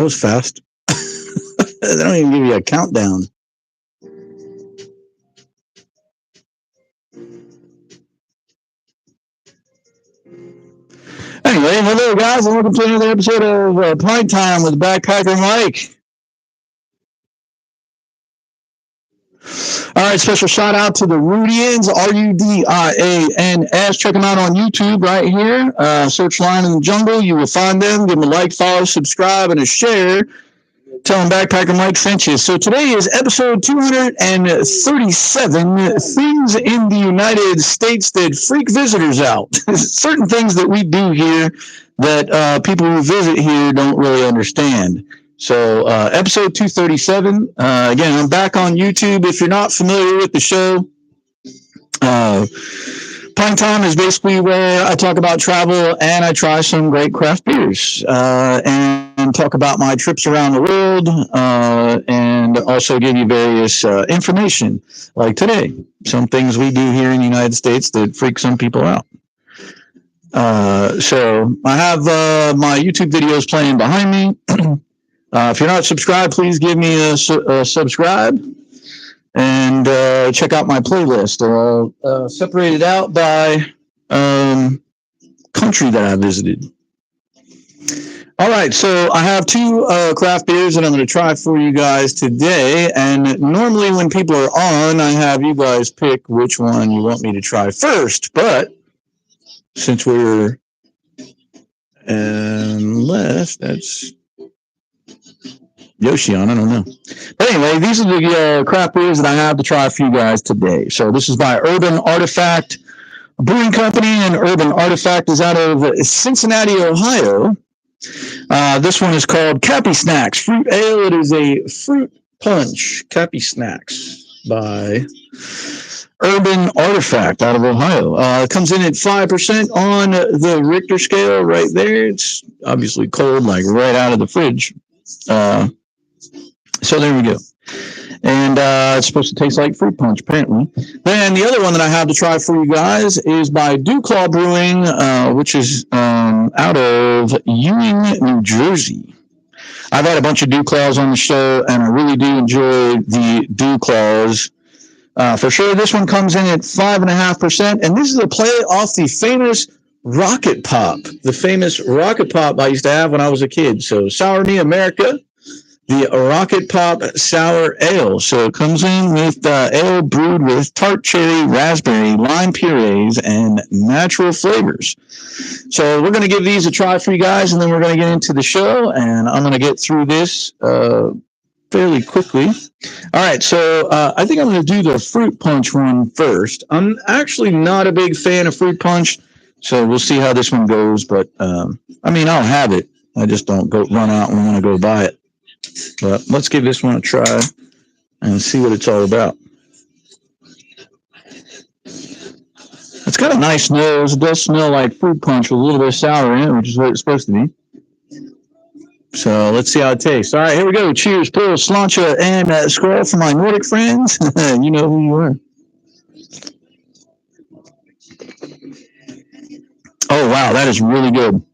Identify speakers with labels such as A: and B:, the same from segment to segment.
A: That was fast. They don't even give you a countdown. Anyway, hello guys, and welcome to another episode of Pint Time with Backpacker Mike. All right, special shout out to the Rudians, Rudians. Check them out on YouTube right here. Search Lion in the Jungle. You will find them. Give them a like, follow, subscribe, and a share. Tell them Backpacker Mike sent you. So today is episode 237, things in the United States that freak visitors out. Certain things that we do here that people who visit here don't really understand. So episode 237, again, I'm back on YouTube. If you're not familiar with the show, Pint Time is basically where I talk about travel and I try some great craft beers and talk about my trips around the world and also give you various information like today. Some things we do here in the United States that freak some people out. So I have my YouTube videos playing behind me. If you're not subscribed, please give me a subscribe. And check out my playlist. Separated out by country that I visited. All right, so I have two craft beers that I'm going to try for you guys today. And normally when people are on, I have you guys pick which one you want me to try first. But since we're unless that's Yoshi on, I don't know. But anyway, these are the craft beers that I have to try for you guys today. So this is by Urban Artifact Brewing Company, and Urban Artifact is out of Cincinnati, Ohio. This one is called Cappy Snacks Fruit Ale. It is a fruit punch Cappy Snacks by Urban Artifact out of Ohio. It comes in at 5% on the Richter scale right there. It's obviously cold, like right out of the fridge. So there we go. And it's supposed to taste like fruit punch, apparently. Then the other one that I have to try for you guys is by Dew Claw Brewing, which is out of Ewing, New Jersey. I've had a bunch of Dew Claws on the show, and I really do enjoy the Dew Claws. For sure, this one comes in at 5.5%, and this is a play off the famous Rocket Pop. The famous Rocket Pop I used to have when I was a kid. So Sour Me America, the Rocket Pop Sour Ale. So it comes in with ale brewed with tart cherry, raspberry, lime purees, and natural flavors. So we're going to give these a try for you guys, and then we're going to get into the show, and I'm going to get through this fairly quickly. All right, so I think I'm going to do the fruit punch one first. I'm actually not a big fan of fruit punch, so we'll see how this one goes. But I mean, I'll have it. I just don't go run out and want to go buy it. But let's give this one a try and see what it's all about. It's got a nice nose. It does smell like fruit punch with a little bit of sour in it, which is what it's supposed to be. So let's see how it tastes. All right, here we go. Cheers, pull, slancha, and scroll for my Nordic friends. You know who you are. Oh, wow, that is really good.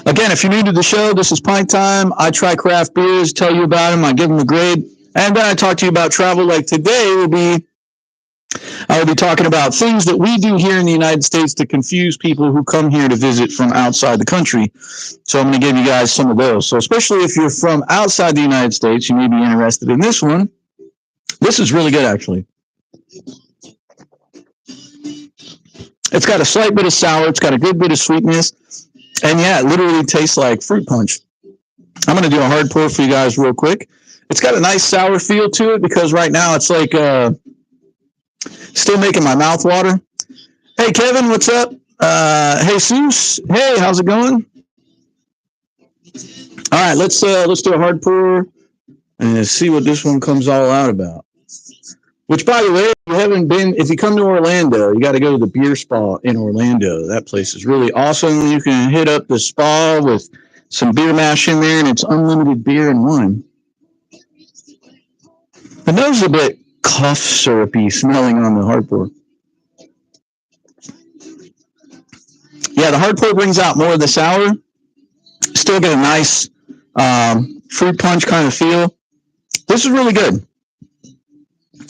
A: Again, if you're new to the show, this is Pint Time. I try craft beers, tell you about them, I give them a grade, and then I talk to you about travel. Like today I will be talking about things that we do here in the United States to confuse people who come here to visit from outside the country. So I'm going to give you guys some of those. So especially if you're from outside the United States, you may be interested in this one. This is really good, actually. It's got a slight bit of sour. It's got a good bit of sweetness. And yeah, it literally tastes like fruit punch. I'm going to do a hard pour for you guys real quick. It's got a nice sour feel to it because right now it's like still making my mouth water. Hey, Kevin, what's up? Hey, Jesus. Hey, how's it going? All right, let's do a hard pour and see what this one comes all out about. Which, by the way, if you come to Orlando, you got to go to the beer spa in Orlando. That place is really awesome. You can hit up the spa with some beer mash in there, and it's unlimited beer and wine. The nose is a bit cough syrupy smelling on the hard pour. Yeah, the hard pour brings out more of the sour. Still get a nice Fruit punch kind of feel. This is really good.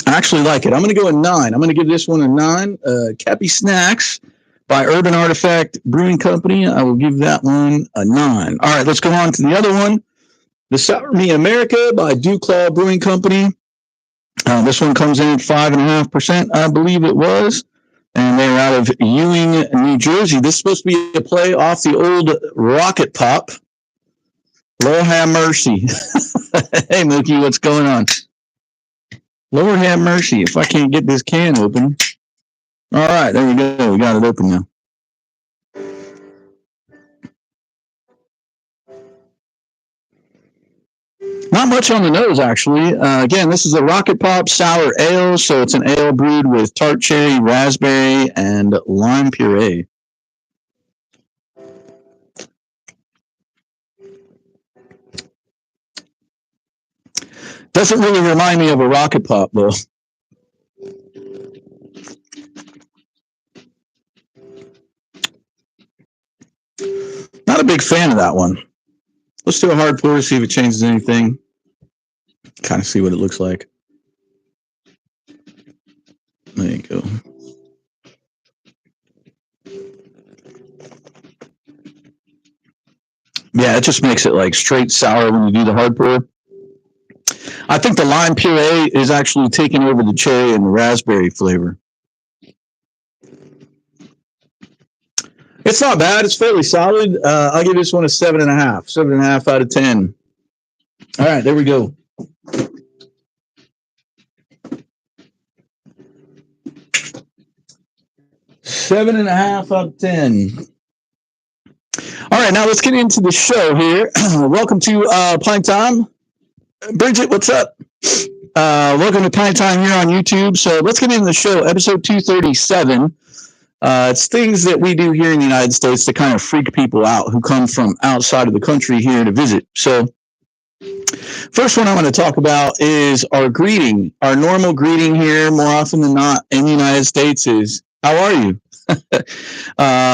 A: I actually like it. I'm going to go a 9. I'm going to give this one a 9. Cappy Snacks by Urban Artifact Brewing Company. I will give that one a 9. All right, let's go on to the other one. The Sour Me America by Dew Claw Brewing Company. This one comes in at 5.5%, I believe it was. And they're out of Ewing, New Jersey. This is supposed to be a play off the old Rocket Pop. Lord have mercy. Hey, Mookie, what's going on? Lord have mercy if I can't get this can open. All right, there we go. We got it open now. Not much on the nose, actually. Again, this is a Rocket Pop Sour Ale, so it's an ale brewed with tart cherry, raspberry, and lime puree. Doesn't really remind me of a Rocket Pop, though. Not a big fan of that one. Let's do a hard pour to see if it changes anything. Kind of see what it looks like. There you go. Yeah, it just makes it like straight sour when you do the hard pour. I think the lime puree is actually taking over the cherry and the raspberry flavor. It's not bad. It's fairly solid. I'll give this one a 7.5. 7.5 out of 10. All right, there we go. Seven and a half out of 10. All right, now let's get into the show here. Welcome to Pint Time. Bridget, what's up? Welcome to Pint Time here on YouTube. So let's get into the show. Episode 237. It's things that we do here in the United States to kind of freak people out who come from outside of the country here to visit. So first one I want to talk about is our greeting. Our normal greeting here, more often than not in the United States, is, how are you?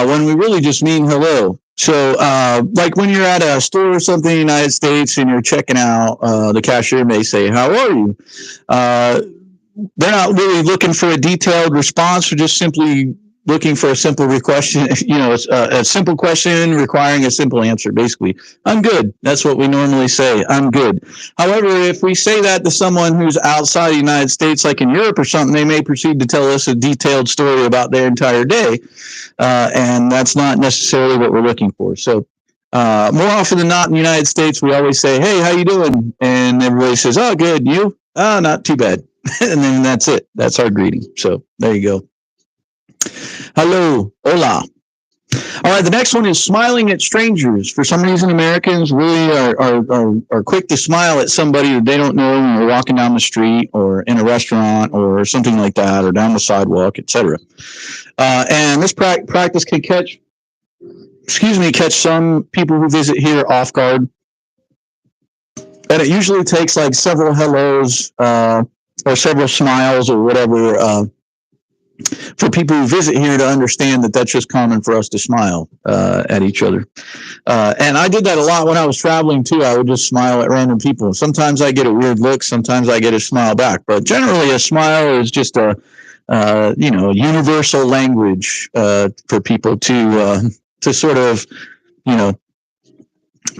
A: When we really just mean hello. So, like when you're at a store or something in the United States and you're checking out, the cashier may say, how are you? They're not really looking for a detailed response, or just simply looking for a simple question, a simple question requiring a simple answer. Basically, I'm good. That's what we normally say. I'm good. However, if we say that to someone who's outside the United States, like in Europe or something, they may proceed to tell us a detailed story about their entire day. And that's not necessarily what we're looking for. So more often than not in the United States, we always say, hey, how you doing? And everybody says, oh, good. You? Oh, not too bad. And then that's it. That's our greeting. So there you go. Hello, hola. All right, the next one is smiling at strangers. For some reason, Americans really are quick to smile at somebody that they don't know when they're walking down the street or in a restaurant or something like that, or down the sidewalk, etc. And this practice can catch some people who visit here off guard. And it usually takes like several hellos or several smiles or whatever for people who visit here to understand that that's just common for us to smile at each other. And I did that a lot when I was traveling too. I would just smile at random people. Sometimes I get a weird look. Sometimes I get a smile back. But generally, a smile is just a universal language for people to sort of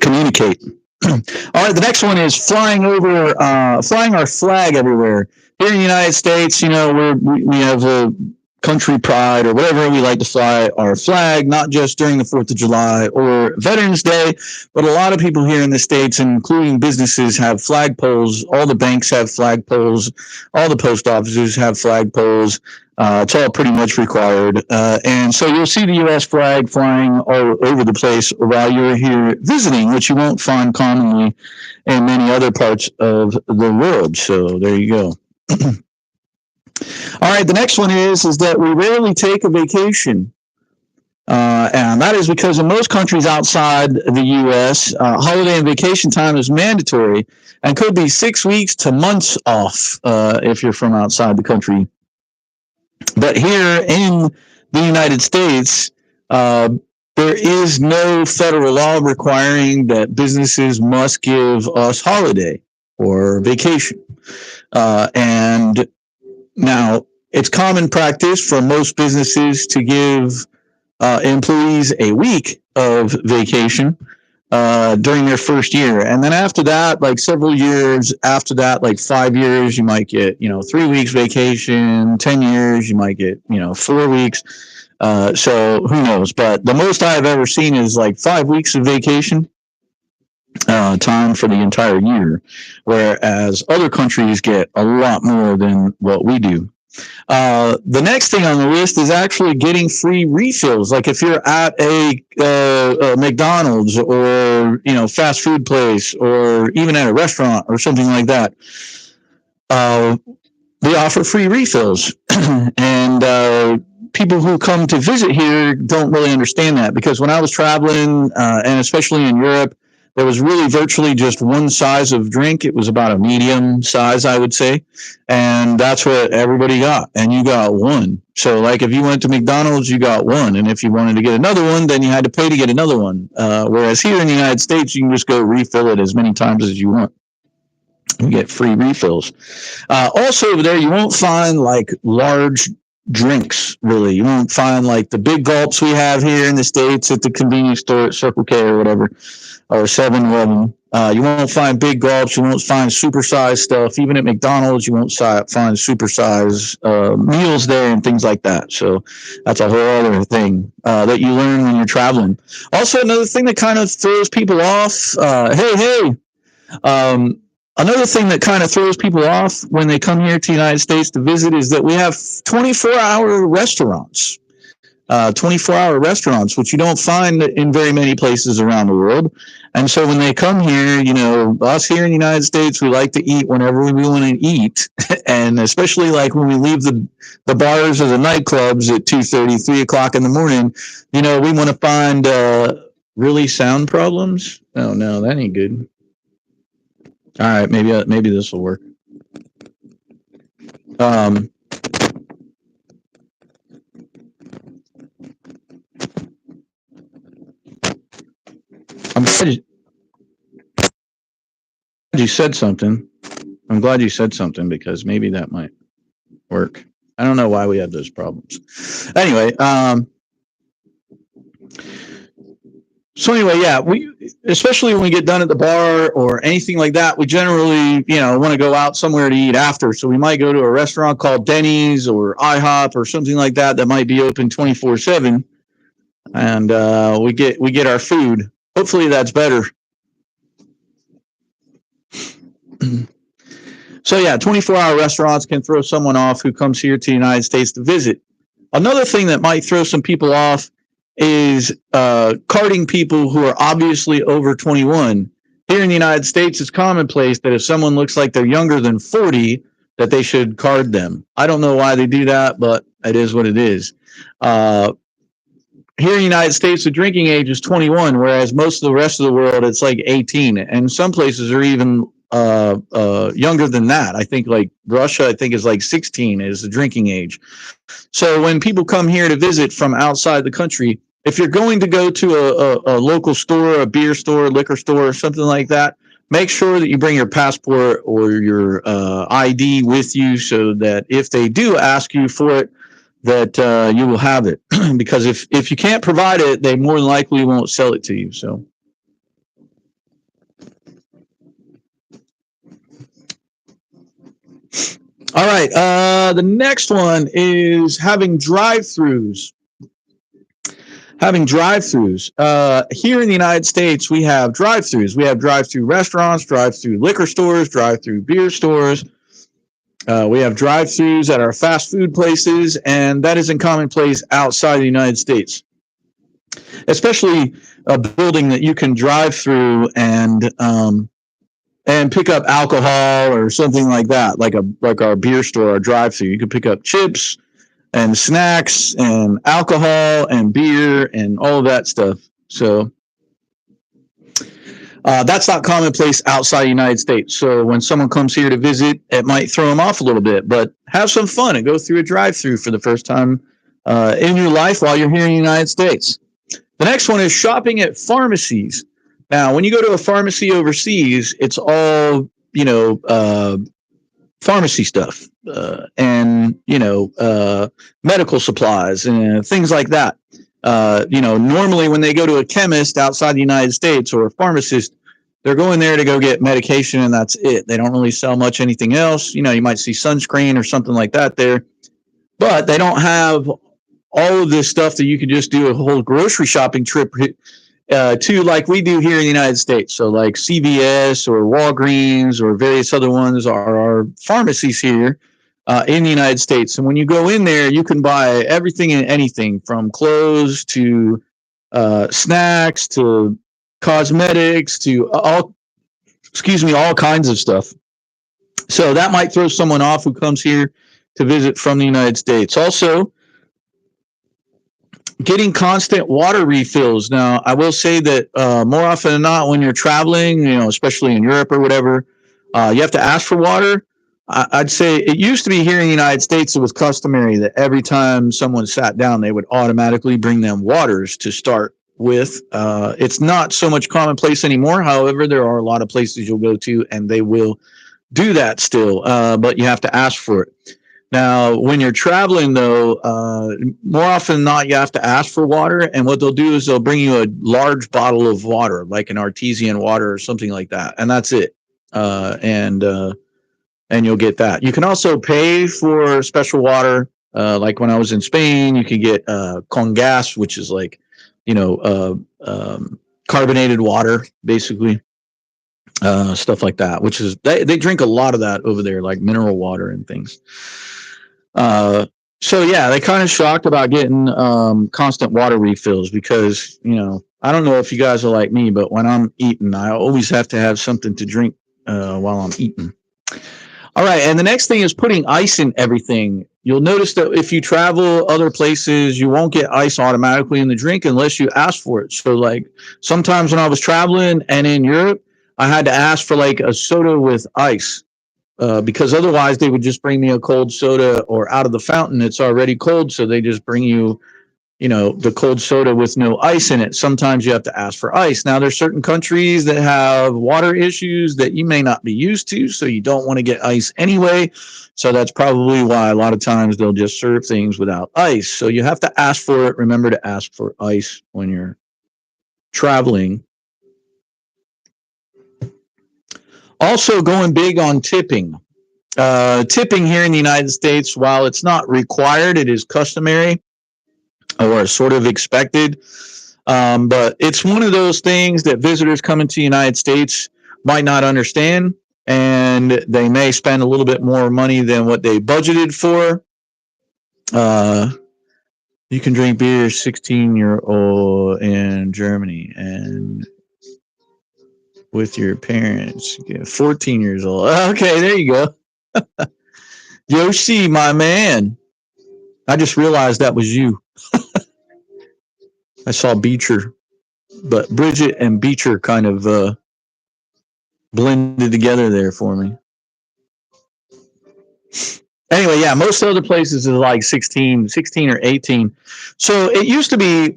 A: communicate. All right, the next one is flying our flag everywhere. Here in the United States, we have a country pride or whatever. We like to fly our flag, not just during the 4th of July or Veterans Day, but a lot of people here in the States, including businesses, have flag poles. All the banks have flag poles. All the post offices have flag poles. It's all pretty much required. And so you'll see the U.S. flag flying all over the place while you're here visiting, which you won't find commonly in many other parts of the world. So there you go. All right, the next one is that we rarely take a vacation. And that is because in most countries outside the U.S., holiday and vacation time is mandatory and could be 6 weeks to months off if you're from outside the country. But here in the United States, there is no federal law requiring that businesses must give us holiday or vacation. And now it's common practice for most businesses to give employees a week of vacation during their first year. And then after that, like several years after that, like 5 years, you might get, 3 weeks vacation. 10 years, you might get, 4 weeks. So who knows? But the most I've ever seen is like 5 weeks of vacation time for the entire year, whereas other countries get a lot more than what we do. The next thing on the list is actually getting free refills. Like if you're at a McDonald's or fast food place or even at a restaurant or something like that, they offer free refills, and people who come to visit here don't really understand that, because when I was traveling, and especially in Europe, there was really virtually just one size of drink. It was about a medium size, I would say. And that's what everybody got. And you got one. So like if you went to McDonald's, you got one. And if you wanted to get another one, then you had to pay to get another one. Whereas here in the United States, you can just go refill it as many times as you want. You get free refills. Also over there, you won't find like large drinks, really. You won't find like the big gulps we have here in the States at the convenience store at Circle K or whatever, or 7-Eleven. You won't find big gulps. You won't find supersized stuff. Even at McDonald's, you won't find supersized meals there and things like that. So that's a whole other thing that you learn when you're traveling. Also, another thing that kind of throws people off, another thing that kind of throws people off when they come here to the United States to visit is that we have 24-hour restaurants. 24-hour restaurants, which you don't find in very many places around the world. And so when they come here, us here in the United States, we like to eat whenever we want to eat. And especially like when we leave the bars or the nightclubs at 2:30, 3 o'clock in the morning, we want to find really sound problems. Oh, no, that ain't good. All right, maybe this will work. I'm glad you said something. I'm glad you said something, because maybe that might work. I don't know why we have those problems. Anyway, yeah, we, especially when we get done at the bar or anything like that, we generally, want to go out somewhere to eat after. So we might go to a restaurant called Denny's or IHOP or something like that might be open 24/7, and we get our food. Hopefully that's better. So yeah, 24-hour restaurants can throw someone off who comes here to the United States to visit. Another thing that might throw some people off is carding people who are obviously over 21. Here in the United States, it's commonplace that if someone looks like they're younger than 40, that they should card them. I don't know why they do that, but it is what it is. Here in the United States, the drinking age is 21, whereas most of the rest of the world, it's like 18. And some places are even younger than that. I think like Russia, I think is like 16 is the drinking age. So when people come here to visit from outside the country, if you're going to go to a local store, a beer store, liquor store, or something like that, make sure that you bring your passport or your ID with you, so that if they do ask you for it, that you will have it. Because if you can't provide it, they more than likely won't sell it to you. So. All right. The next one is having drive-throughs. Having drive-throughs. Here in the United States, we have drive-throughs. We have drive-through restaurants, drive-through liquor stores, drive-through beer stores. We have drive-throughs at our fast food places, and that isn't commonplace outside the United States. Especially a building that you can drive through and pick up alcohol or something like that, like our beer store, our drive-through. You can pick up chips and snacks and alcohol and beer and all of that stuff. So that's not commonplace outside the United States. So when someone comes here to visit, it might throw them off a little bit, but have some fun and go through a drive-through for the first time in your life while you're here in the United States. The next one is shopping at pharmacies. Now, when you go to a pharmacy overseas, it's all, pharmacy stuff and, medical supplies and things like that. Normally when they go to a chemist outside the United States or a pharmacist, they're going there to go get medication and that's it. They don't really sell much anything else. You might see sunscreen or something like that there, but they don't have all of this stuff that you could just do a whole grocery shopping trip to, like we do here in the United States. So like CVS or Walgreens or various other ones are our pharmacies here in the United States. And when you go in there, you can buy everything and anything from clothes to snacks to cosmetics to all kinds of stuff. So that might throw someone off who comes here to visit from the United States. Also, getting constant water refills. Now, I will say that more often than not, when you're traveling, especially in Europe or whatever, you have to ask for water. I'd say it used to be here in the United States, it was customary that every time someone sat down, they would automatically bring them waters to start with. It's not so much commonplace anymore. However, there are a lot of places you'll go to and they will do that still, but you have to ask for it. Now, when you're traveling, though, more often than not, you have to ask for water. And what they'll do is they'll bring you a large bottle of water, like an artesian water or something like that. And that's it. And you'll get that. You can also pay for special water. Like when I was in Spain, you could get con gas, which is like, carbonated water, basically. Stuff like that, which is, they drink a lot of that over there, like mineral water and things. So yeah, they kind of shocked about getting constant water refills because, I don't know if you guys are like me, but when I'm eating, I always have to have something to drink while I'm eating. All right, and the next thing is putting ice in everything. You'll notice that if you travel other places, you won't get ice automatically in the drink unless you ask for it. So like sometimes when I was traveling and in Europe, I had to ask for like a soda with ice. Because otherwise they would just bring me a cold soda, or out of the fountain it's already cold, so they just bring you the cold soda with no ice in it. Sometimes you have to ask for ice. Now there's certain countries that have water issues that you may not be used to, so you don't want to get ice anyway. So that's probably why a lot of times they'll just serve things without ice. So you have to ask for it. Remember to ask for ice when you're traveling. Also going big on tipping. Tipping here in the United States, while it's not required, it is customary or sort of expected. But it's one of those things that visitors coming to the United States might not understand, and they may spend a little bit more money than what they budgeted for. You can drink beer 16-year-old in Germany, and with your parents, 14 years old. Okay, there you go. Yoshi, my man. I just realized that was you. I saw Beecher, but Bridget and Beecher kind of blended together there for me. Anyway, yeah, most other places is like 16 or 18. So it used to be,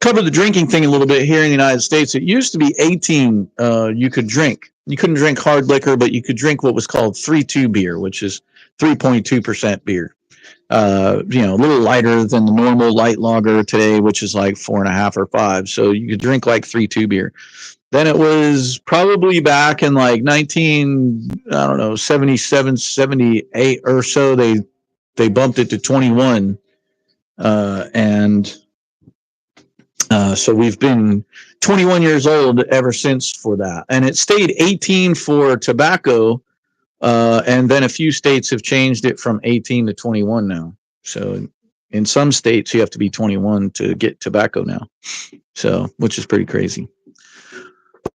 A: cover the drinking thing a little bit here in the United States. It used to be 18 you could drink. You couldn't drink hard liquor, but you could drink what was called 3.2 beer, which is 3.2% beer. A little lighter than the normal light lager today, which is like 4.5 or 5. So you could drink like 3.2 beer. Then it was probably back in like 77, 78 or so. They bumped it to 21. So we've been 21 years old ever since for that. And it stayed 18 for tobacco. And then a few states have changed it from 18 to 21 now. So in some states, you have to be 21 to get tobacco now. So, which is pretty crazy.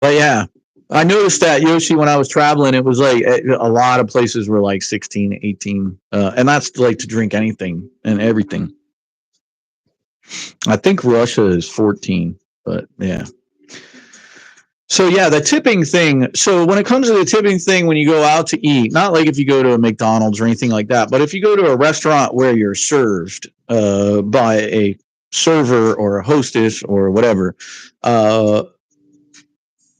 A: But yeah, I noticed that, Yoshi, when I was traveling, it was like a lot of places were like 16, 18. And that's like to drink anything and everything. I think Russia is 14, but yeah. So yeah, the tipping thing. So when it comes to the tipping thing, when you go out to eat, not like if you go to a McDonald's or anything like that, but if you go to a restaurant where you're served by a server or a hostess or whatever,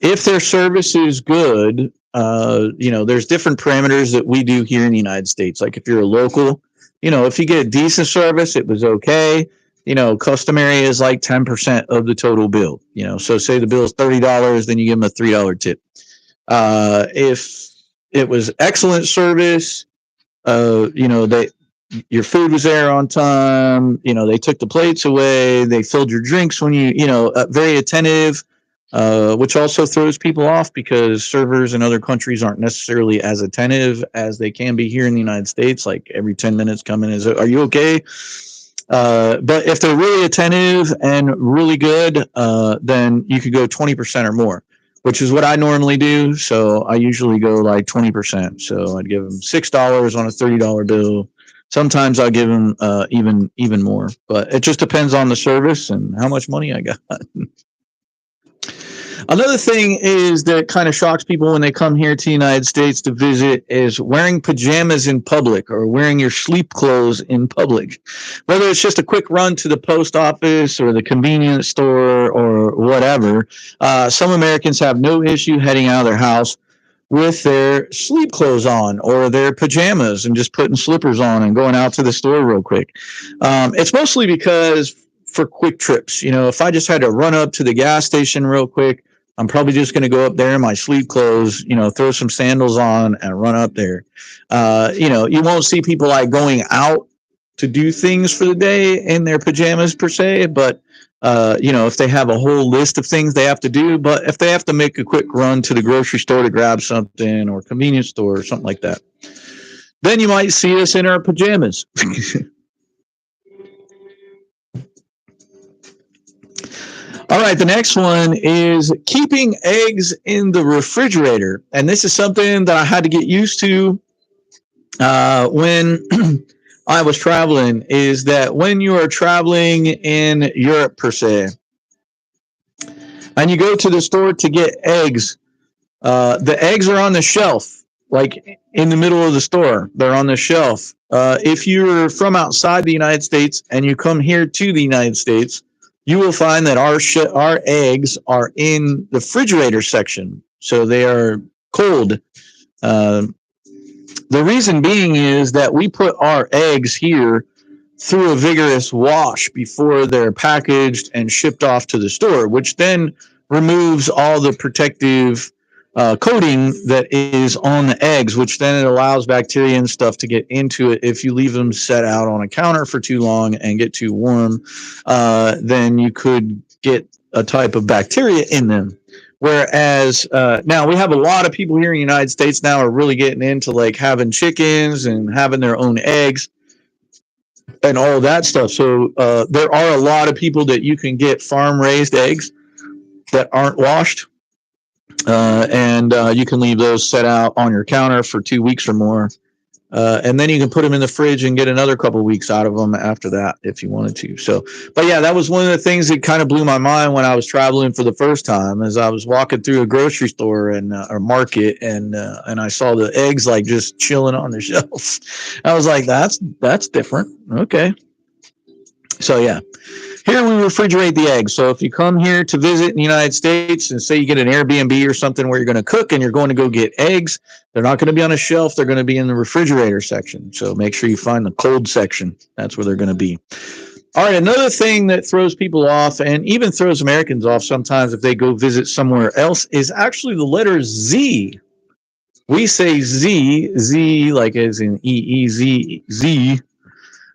A: if their service is good, there's different parameters that we do here in the United States. Like if you're a local, if you get a decent service, it was okay. Customary is like 10% of the total bill. So say the bill is $30, then you give them a $3 tip. If it was excellent service, they your food was there on time. They took the plates away. They filled your drinks when very attentive, which also throws people off because servers in other countries aren't necessarily as attentive as they can be here in the United States. Like every 10 minutes coming are you okay? But if they're really attentive and really good, then you could go 20% or more, which is what I normally do. So I usually go like 20%. So I'd give them $6 on a $30 bill. Sometimes I'll give them even more, but it just depends on the service and how much money I got. Another thing is that kind of shocks people when they come here to the United States to visit is wearing pajamas in public or wearing your sleep clothes in public. Whether it's just a quick run to the post office or the convenience store or whatever, some Americans have no issue heading out of their house with their sleep clothes on or their pajamas and just putting slippers on and going out to the store real quick. It's mostly because for quick trips, if I just had to run up to the gas station real quick, I'm probably just going to go up there in my sleep clothes, throw some sandals on and run up there. You won't see people like going out to do things for the day in their pajamas per se, but if they have a whole list of things they have to do, but if they have to make a quick run to the grocery store to grab something or convenience store or something like that, then you might see us in our pajamas. All right, the next one is keeping eggs in the refrigerator. And this is something that I had to get used to when I was traveling, is that when you are traveling in Europe, per se, and you go to the store to get eggs, the eggs are on the shelf, like in the middle of the store. They're on the shelf. If you're from outside the United States and you come here to the United States, you will find that our eggs are in the refrigerator section, so they are cold. Uh, the reason being is that we put our eggs here through a vigorous wash before they're packaged and shipped off to the store, which then removes all the protective coating that is on the eggs, which then it allows bacteria and stuff to get into it. If you leave them set out on a counter for too long and get too warm, then you could get a type of bacteria in them. Whereas now we have a lot of people here in the United States now are really getting into like having chickens and having their own eggs and all of that stuff. So there are a lot of people that you can get farm raised eggs that aren't washed, and you can leave those set out on your counter for 2 weeks or more, and then you can put them in the fridge and get another couple of weeks out of them after that if you wanted to. So, but yeah, that was one of the things that kind of blew my mind when I was traveling for the first time, as I was walking through a grocery store and or market, and I saw the eggs like just chilling on the shelf. I was like, that's different. Okay. So yeah, here we refrigerate the eggs. So if you come here to visit in the United States and say you get an Airbnb or something where you're going to cook and you're going to go get eggs, they're not going to be on a shelf. They're going to be in the refrigerator section. So make sure you find the cold section. That's where they're going to be. All right, another thing that throws people off and even throws Americans off sometimes if they go visit somewhere else is actually the letter Z. We say Z like as in Z,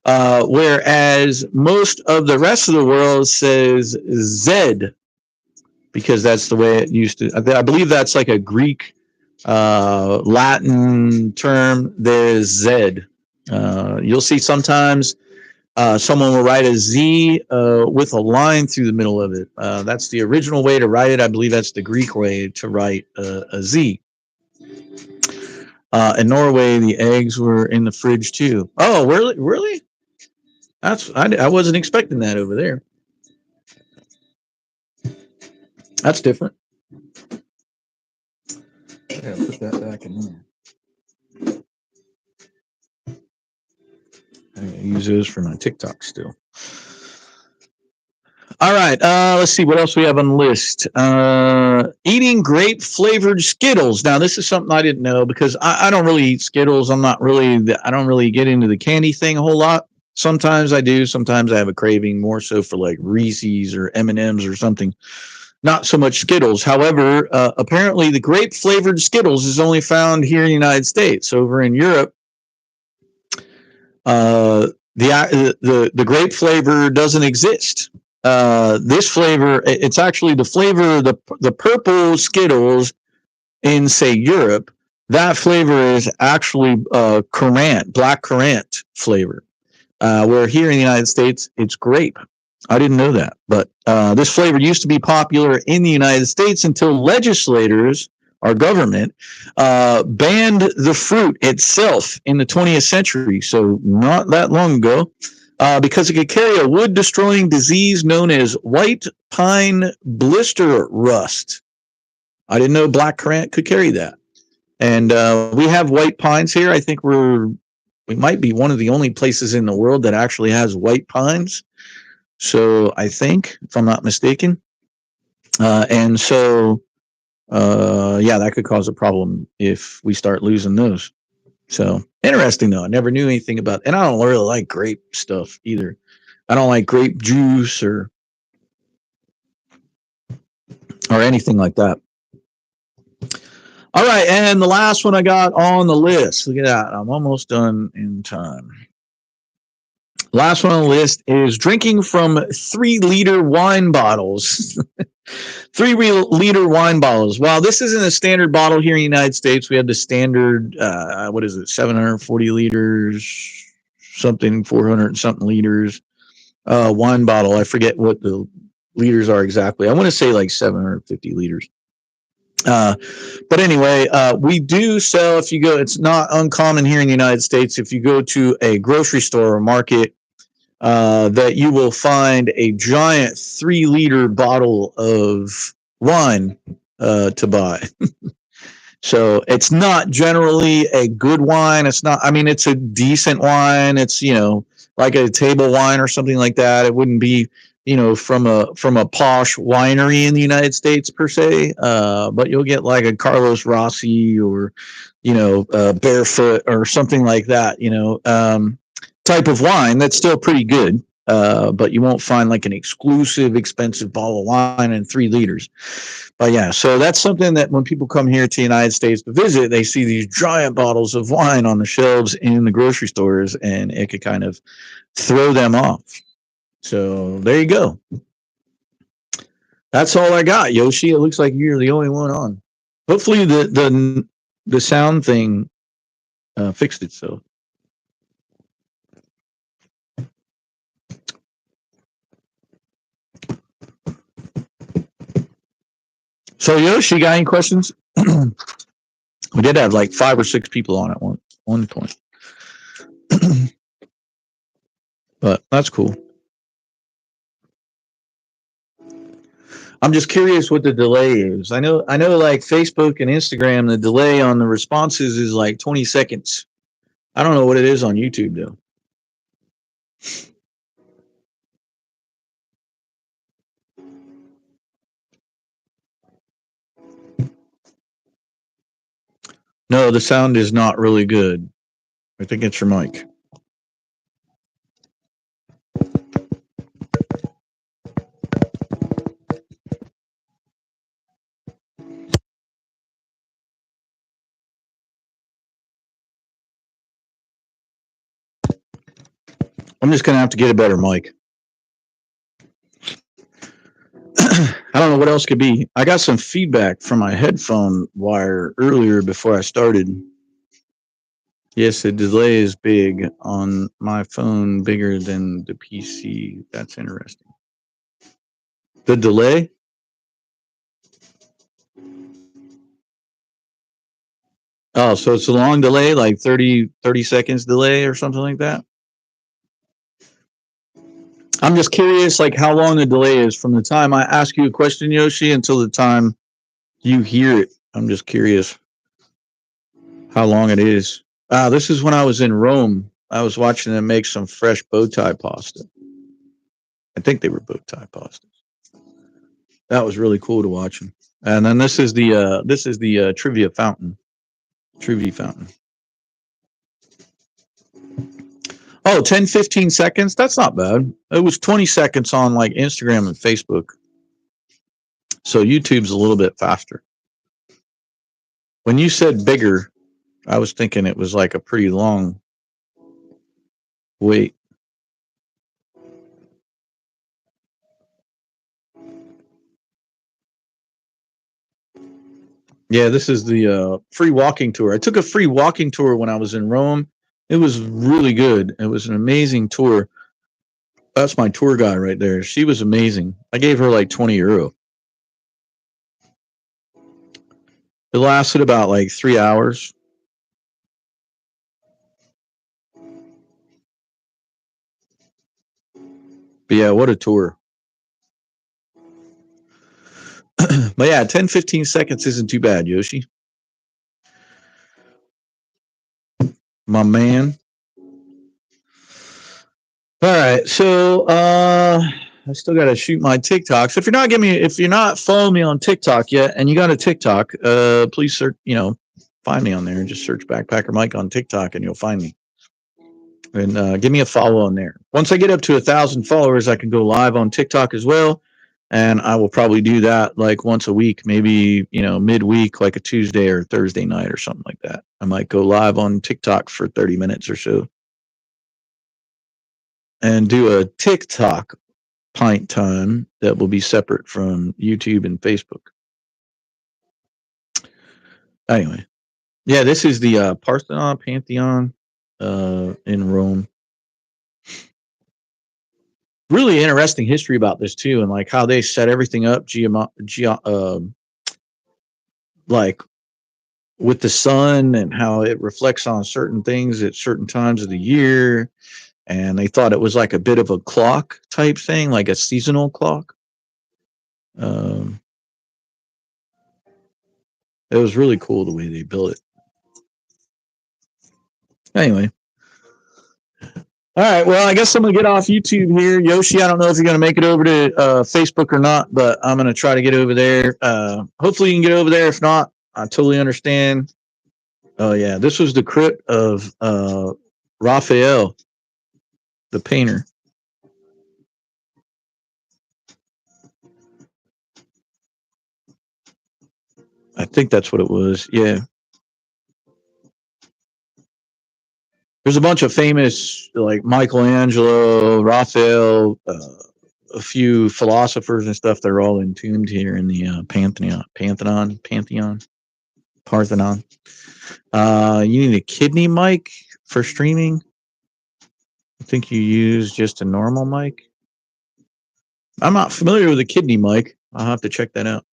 A: whereas most of the rest of the world says Z because that's the way it used to. I believe that's like a Greek, Latin term. There's Z. You'll see sometimes someone will write a Z with a line through the middle of it. That's the original way to write it. I believe that's the Greek way to write a Z. In Norway, the eggs were in the fridge too. Oh, really? Really? I wasn't expecting that over there. That's different. I gotta put that back in there. I use those for my TikTok still. All right. Let's see what else we have on the list. Eating grape flavored Skittles. Now, this is something I didn't know because I don't really eat Skittles. I don't really get into the candy thing a whole lot. Sometimes I do. Sometimes I have a craving more so for like Reese's or M&Ms or something. Not so much Skittles. However, apparently the grape flavored Skittles is only found here in the United States. Over in Europe, the grape flavor doesn't exist. This flavor, it's actually the flavor of the purple Skittles in say Europe. That flavor is actually black currant flavor. Where here in the United States, it's grape. I didn't know that, but this flavor used to be popular in the United States until legislators, our government, banned the fruit itself in the 20th century, so not that long ago, because it could carry a wood-destroying disease known as white pine blister rust. I didn't know black currant could carry that. And we have white pines here. I think we might be one of the only places in the world that actually has white pines. So I think, if I'm not mistaken, and so yeah, that could cause a problem if we start losing those. So interesting though. I never knew anything about, and I don't really like grape stuff either. I don't like grape juice or anything like that. All right, and the last one I got on the list. Look at that. I'm almost done in time. Last one on the list is drinking from 3-liter wine bottles. 3-liter wine bottles. Well, this isn't a standard bottle here in the United States. We have the standard, what is it, 740 liters, something, 400 something liters wine bottle. I forget what the liters are exactly. I want to say like 750 liters. But anyway, we do sell, if you go, it's not uncommon here in the United States, if you go to a grocery store or market, that you will find a giant 3-liter bottle of wine to buy. So it's not generally a good wine. It's not, I mean, it's a decent wine. It's, like a table wine or something like that. It wouldn't be, from a posh winery in the United States per se. But you'll get like a Carlos Rossi or, Barefoot or something like that, type of wine that's still pretty good. But you won't find like an exclusive, expensive bottle of wine in 3 liters. But yeah, so that's something that when people come here to the United States to visit, they see these giant bottles of wine on the shelves in the grocery stores, and it could kind of throw them off. So there you go. That's all I got, Yoshi. It looks like you're the only one on. Hopefully the sound thing fixed itself. So Yoshi, got any questions? We did have like 5 or 6 people on at one point. But that's cool. I'm just curious what the delay is. I know like Facebook and Instagram, the delay on the responses is like 20 seconds. I don't know what it is on YouTube though. No, the sound is not really good. I think it's your mic. I'm just going to have to get a better mic. I don't know what else could be. I got some feedback from my headphone wire earlier before I started. Yes, the delay is big on my phone, bigger than the PC. That's interesting. The delay? Oh, so it's a long delay, like 30 seconds delay or something like that? I'm just curious, like how long the delay is from the time I ask you a question, Yoshi, until the time you hear it. I'm just curious how long it is. This is when I was in Rome. I was watching them make some fresh bow tie pasta. I think they were bow tie pastas. That was really cool to watch them. And then this is the trivia fountain. Trivia fountain. Oh, 10, 15 seconds. That's not bad. It was 20 seconds on like Instagram and Facebook. So YouTube's a little bit faster. When you said bigger, I was thinking it was like a pretty long wait. Yeah, this is the free walking tour. I took a free walking tour when I was in Rome. It was really good. It was an amazing tour. That's my tour guide right there. She was amazing. I gave her like 20 euro. It lasted about like 3 hours. But yeah, what a tour. But yeah, 10, 15 seconds isn't too bad, Yoshi. My man. All right, so I still got to shoot my TikToks. If you're not following me on TikTok yet, and you got a TikTok, please search, find me on there and just search Backpacker Mike on TikTok, and you'll find me. And give me a follow on there. Once I get up to 1,000 followers, I can go live on TikTok as well, and I will probably do that like once a week, maybe midweek, like a Tuesday or Thursday night or something like that. I might go live on TikTok for 30 minutes or so. And do a TikTok pint time that will be separate from YouTube and Facebook. Anyway, yeah, this is the Pantheon in Rome. Really interesting history about this too, and like how they set everything up, like with the sun and how it reflects on certain things at certain times of the year. And they thought it was like a bit of a clock type thing, like a seasonal clock. It was really cool the way they built it. Anyway. All right. Well, I guess I'm going to get off YouTube here. Yoshi, I don't know if you're going to make it over to Facebook or not, but I'm going to try to get over there. Hopefully you can get over there. If not, I totally understand. Oh, yeah. This was the crypt of Raphael, the painter. I think that's what it was. Yeah. There's a bunch of famous, like Michelangelo, Raphael, a few philosophers and stuff. They're all entombed here in the Pantheon. Parthenon. You need a kidney mic for streaming. I think you use just a normal mic. I'm not familiar with a kidney mic. I'll have to check that out.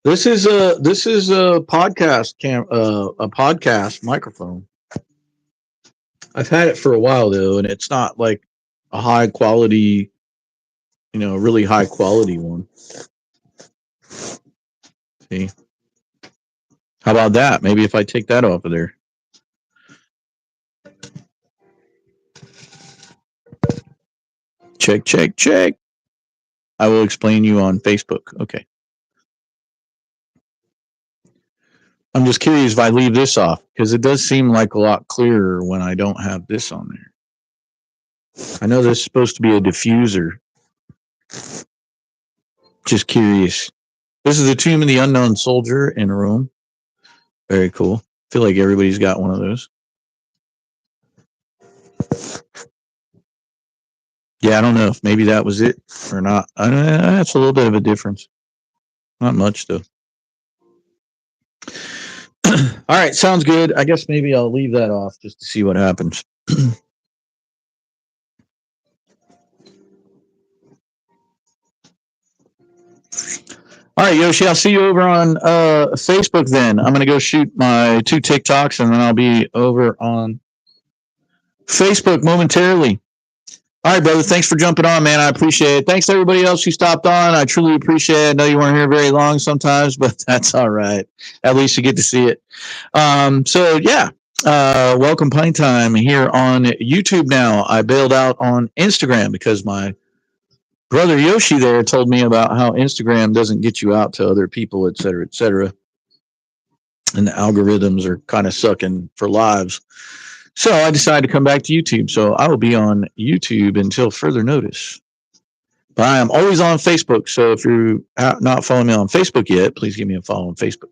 A: This is a podcast a podcast microphone. I've had it for a while though, and it's not like a high quality, really high quality one. See, how about that? Maybe if I take that off of there. Check. I will explain you on Facebook. Okay. I'm just curious if I leave this off because it does seem like a lot clearer when I don't have this on there. I know this is supposed to be a diffuser. Just curious. This is the Tomb of the Unknown Soldier in Rome. Very cool. I feel like everybody's got one of those. Yeah, I don't know if maybe that was it or not. That's a little bit of a difference. Not much, though. All right, sounds good. I guess maybe I'll leave that off just to see what happens. All right, Yoshi, I'll see you over on Facebook then. I'm going to go shoot my 2 TikToks, and then I'll be over on Facebook momentarily. All right, brother. Thanks for jumping on, man. I appreciate it. Thanks to everybody else who stopped on. I truly appreciate it. I know you weren't here very long sometimes, but that's all right. At least you get to see it. So, yeah. Welcome Pint Time here on YouTube now. I bailed out on Instagram because my brother Yoshi there told me about how Instagram doesn't get you out to other people, et cetera, et cetera. And the algorithms are kind of sucking for lives. So I decided to come back to YouTube. So I will be on YouTube until further notice. But I am always on Facebook. So if you're not following me on Facebook yet, please give me a follow on Facebook.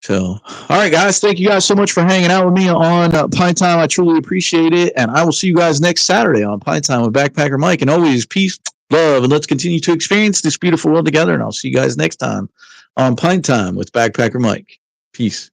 A: So, all right, guys. Thank you guys so much for hanging out with me on Pint Time. I truly appreciate it. And I will see you guys next Saturday on Pint Time with Backpacker Mike. And always peace, love, and let's continue to experience this beautiful world together. And I'll see you guys next time on Pint Time with Backpacker Mike. Peace.